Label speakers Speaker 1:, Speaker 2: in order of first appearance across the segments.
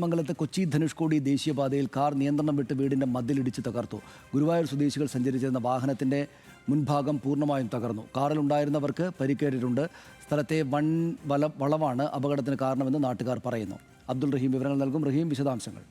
Speaker 1: മംഗലത്ത് കൊച്ചി ധനുഷ്കോടി ദേശീയപാതയിൽ കാർ നിയന്ത്രണം വിട്ട് വീടിന്റെ മതിലിടിച്ച് തകർത്തു. ഗുരുവായൂർ സ്വദേശികൾ സഞ്ചരിച്ചിരുന്ന വാഹനത്തിന്റെ മുൻഭാഗം പൂർണ്ണമായും തകർന്നു. കാറിലുണ്ടായിരുന്നവർക്ക് പരിക്കേറ്റിട്ടുണ്ട്. സ്ഥലത്തെ വൻ വളവാണ് അപകടത്തിന് കാരണമെന്ന് നാട്ടുകാർ പറയുന്നു. അബ്ദുൾ റഹീം വിവരങ്ങൾ നൽകും. റഹീം, വിശദാംശങ്ങൾ.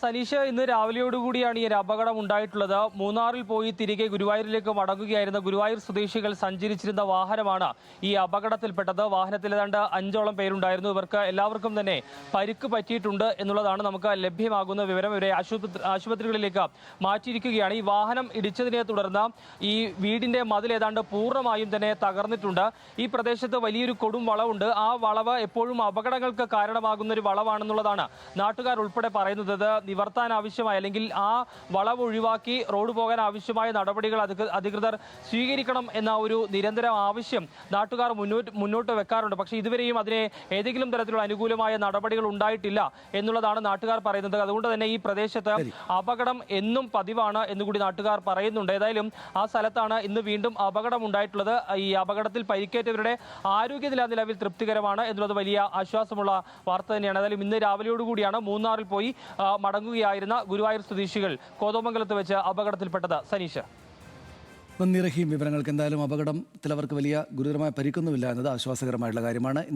Speaker 2: സനീഷ്, ഇന്ന് രാവിലെയോടുകൂടിയാണ് ഈ ഒരു അപകടം ഉണ്ടായിട്ടുള്ളത്. മൂന്നാറിൽ പോയി തിരികെ ഗുരുവായൂരിലേക്ക് മടങ്ങുകയായിരുന്ന ഗുരുവായൂർ സ്വദേശികൾ സഞ്ചരിച്ചിരുന്ന വാഹനമാണ് ഈ അപകടത്തിൽപ്പെട്ടത്. വാഹനത്തിൽ ഏതാണ്ട് 5ഓളം പേരുണ്ടായിരുന്നു. ഇവർക്ക് എല്ലാവർക്കും തന്നെ പരിക്ക് പറ്റിയിട്ടുണ്ട് എന്നുള്ളതാണ് നമുക്ക് ലഭ്യമാകുന്ന വിവരം. ഇവരെ ആശുപത്രികളിലേക്ക് മാറ്റിയിരിക്കുകയാണ്. ഈ വാഹനം ഇടിച്ചതിനെ തുടർന്ന് ഈ വീടിന്റെ മതിൽ ഏതാണ്ട് പൂർണ്ണമായും തന്നെ തകർന്നിട്ടുണ്ട്. ഈ പ്രദേശത്ത് വലിയൊരു കൊടും വളവുണ്ട്. ആ വളവ് എപ്പോഴും അപകടങ്ങൾക്ക് കാരണമാകുന്ന ഒരു വളവാണെന്നുള്ളതാണ് നാട്ടുകാർ ഉൾപ്പെടെ പറയുന്നത്. നിവർത്താൻ ആവശ്യമായ അല്ലെങ്കിൽ ആ വളവ് ഒഴിവാക്കി റോഡ് പോകാൻ ആവശ്യമായ നടപടികൾ അധികൃതർ സ്വീകരിക്കണം എന്ന ഒരു നിരന്തര ആവശ്യം നാട്ടുകാർ മുന്നോട്ട് വെക്കാറുണ്ട്. പക്ഷേ ഇതുവരെയും അതിനെ ഏതെങ്കിലും തരത്തിലുള്ള അനുകൂലമായ നടപടികൾ ഉണ്ടായിട്ടില്ല എന്നുള്ളതാണ് നാട്ടുകാർ പറയുന്നത്. അതുകൊണ്ട് തന്നെ ഈ പ്രദേശത്ത് അപകടം എന്നും പതിവാണ് എന്നുകൂടി നാട്ടുകാർ പറയുന്നുണ്ട്. ഏതായാലും ആ സ്ഥലത്താണ് ഇന്ന് വീണ്ടും അപകടം ഉണ്ടായിട്ടുള്ളത്. ഈ അപകടത്തിൽ പരിക്കേറ്റവരുടെ ആരോഗ്യനില നിലവിൽ തൃപ്തികരമാണ് എന്നുള്ളത് വലിയ ആശ്വാസമുള്ള വാർത്ത തന്നെയാണ്. ഏതായാലും ഇന്ന് രാവിലെയോടുകൂടിയാണ് മൂന്നാറിൽ പോയി മടങ്ങുകയായിരുന്ന ഗുരുവായൂർ സ്വദേശികൾ കോതമംഗലത്ത് വെച്ച് അപകടത്തിൽപ്പെട്ടത്. സനീഷ്,
Speaker 1: നന്ദി റഹീം വിവരങ്ങൾക്ക്. എന്തായാലും അപകടത്തിൽ അവർക്ക് വലിയ ഗുരുതരമായ പരിക്കൊന്നുമില്ല എന്നത് ആശ്വാസകരമായിട്ടുള്ള കാര്യമാണ്.